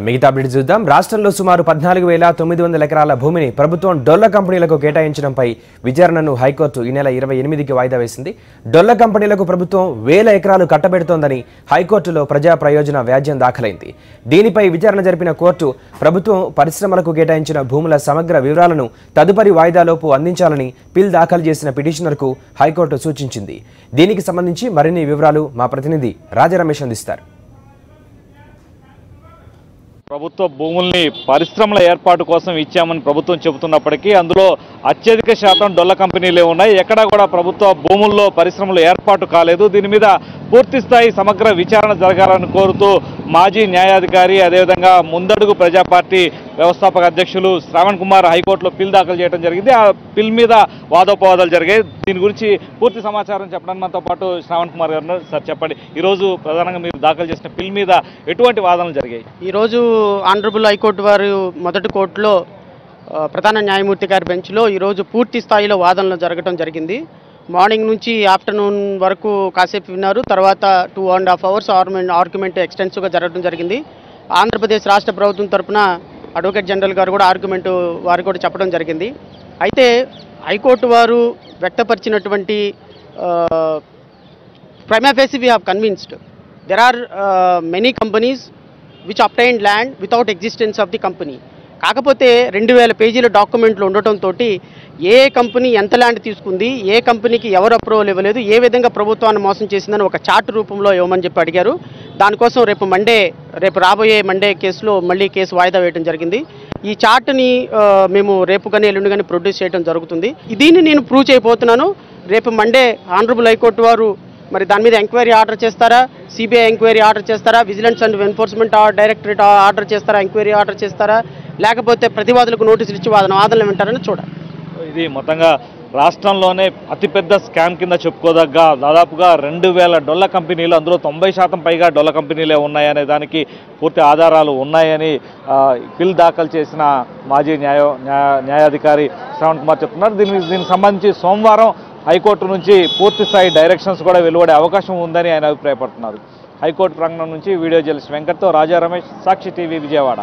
మిగతా అప్డేట్ చూద్దాం. రాష్ట్రంలో సుమారు 14,900 ఎకరాల భూమిని ప్రభుత్వం డొల్ల కంపెనీలకు కేటాయించడంపై విచారణను హైకోర్టు ఈ నెల 28కి వాయిదా వేసింది. డొల్ల కంపెనీలకు ప్రభుత్వం 1000 ఎకరాలు కట్టబెడుతోందని హైకోర్టులో ప్రజా ప్రయోజన వ్యాజ్యం దాఖలైంది. దీనిపై విచారణ జరిపిన కోర్టు ప్రభుత్వం పరిశ్రమలకు కేటాయించిన భూముల సమగ్ర వివరాలను తదుపరి వాయిదాలోపు అందించాలని పిల్ దాఖలు చేసిన పిటిషనర్కు హైకోర్టు సూచించింది. దీనికి సంబంధించి మరిన్ని వివరాలు మా ప్రతినిధి రాజరమేష్ అందిస్తారు. ప్రభుత్వ భూముల్ని పరిశ్రమల ఏర్పాటు కోసం ఇచ్చామని ప్రభుత్వం చెబుతున్నప్పటికీ అందులో అత్యధిక శాతం డొల్ల కంపెనీలే ఉన్నాయి. ఎక్కడా కూడా ప్రభుత్వ భూముల్లో పరిశ్రమలు ఏర్పాటు కాలేదు. దీని మీద పూర్తిస్థాయి సమగ్ర విచారణ జరగాలని కోరుతూ మాజీ న్యాయాధికారి అదేవిధంగా ముందడుగు ప్రజా పార్టీ వ్యవస్థాపక అధ్యక్షులు శ్రావణ్ కుమార్ హైకోర్టులో పిల్ దాఖలు చేయడం జరిగింది. ఆ పిల్ మీద వాదోపవాదాలు జరిగాయి. దీని గురించి పూర్తి సమాచారం చెప్పడానికి మనతో పాటు శ్రావణ్ కుమార్ గారు. సార్ చెప్పండి, ఈరోజు ప్రధానంగా మీరు దాఖలు చేసిన పిల్ మీద ఎటువంటి వాదనలు జరిగాయి? ఈరోజు ఆనరబుల్ హైకోర్టు వారు మొదటి కోర్టులో ప్రధాన న్యాయమూర్తి గారి బెంచ్లో ఈరోజు పూర్తి స్థాయిలో వాదనలు జరగడం జరిగింది. మార్నింగ్ నుంచి ఆఫ్టర్నూన్ వరకు కాసేపు విన్నారు. తర్వాత 2.5 hours ఆర్గ్యుమెంట్ ఎక్స్టెన్సివ్గా జరగడం జరిగింది. ఆంధ్రప్రదేశ్ రాష్ట్ర ప్రభుత్వం తరఫున అడ్వకేట్ జనరల్ గారు కూడా ఆర్గ్యుమెంట్ వారు కూడా చెప్పడం జరిగింది. అయితే హైకోర్టు వారు వ్యక్తపరిచినటువంటి prima facie we have convinced there are many companies which obtained land without existence of the company. కాకపోతే 2000 పేజీల డాక్యుమెంట్లు ఉండటంతో ఏ కంపెనీ ఎంత ల్యాండ్ తీసుకుంది, ఏ కంపెనీకి ఎవరు అప్రూవల్ ఇవ్వలేదు, ఏ విధంగా ప్రభుత్వాన్ని మోసం చేసిందని ఒక చార్ట్ రూపంలో ఇవ్వమని చెప్పి అడిగారు. దానికోసం రేపు రాబోయే మండే కేసులో మళ్ళీ కేసు వాయిదా వేయడం జరిగింది. ఈ చార్ట్ని మేము రేపు కానీ ఎల్లుండి కానీ ప్రొడ్యూస్ చేయడం జరుగుతుంది. దీన్ని నేను ప్రూవ్ చేయబోతున్నాను. రేపు మండే ఆనరబుల్ హైకోర్టు వారు మరి దాని మీద ఎంక్వైరీ ఆర్డర్ చేస్తారా, సిబిఐ ఎంక్వైరీ ఆర్డర్ చేస్తారా, vigilance and enforcement directorate order చేస్తారా, ఎంక్వైరీ ఆర్డర్ చేస్తారా, లేకపోతే ప్రతివాదులకు నోటీసులు ఇచ్చి వాదనలు వింటారని చూడాలి. ఇది మొత్తంగా రాష్ట్రంలోనే అతిపెద్ద స్కామ్ కింద చెప్పుకోదగ్గ దాదాపుగా 2000 డొల్ల కంపెనీలు, అందులో 90% పైగా డొల్ల కంపెనీలే ఉన్నాయనే దానికి పూర్తి ఆధారాలు ఉన్నాయని పిల్ దాఖలు చేసిన మాజీ న్యాయాధికారి శ్రావణ్ కుమార్ చెప్తున్నారు. దీనికి సంబంధించి సోమవారం హైకోర్టు నుంచి పూర్తి స్థాయి డైరెక్షన్స్ కూడా వెలువడే అవకాశం ఉందని ఆయన అభిప్రాయపడుతున్నారు. హైకోర్టు ప్రాంగణం నుంచి వీడియో జర్నలిస్ట్ వెంకట్తో రాజా రమేష్, సాక్షి టీవీ, విజయవాడ.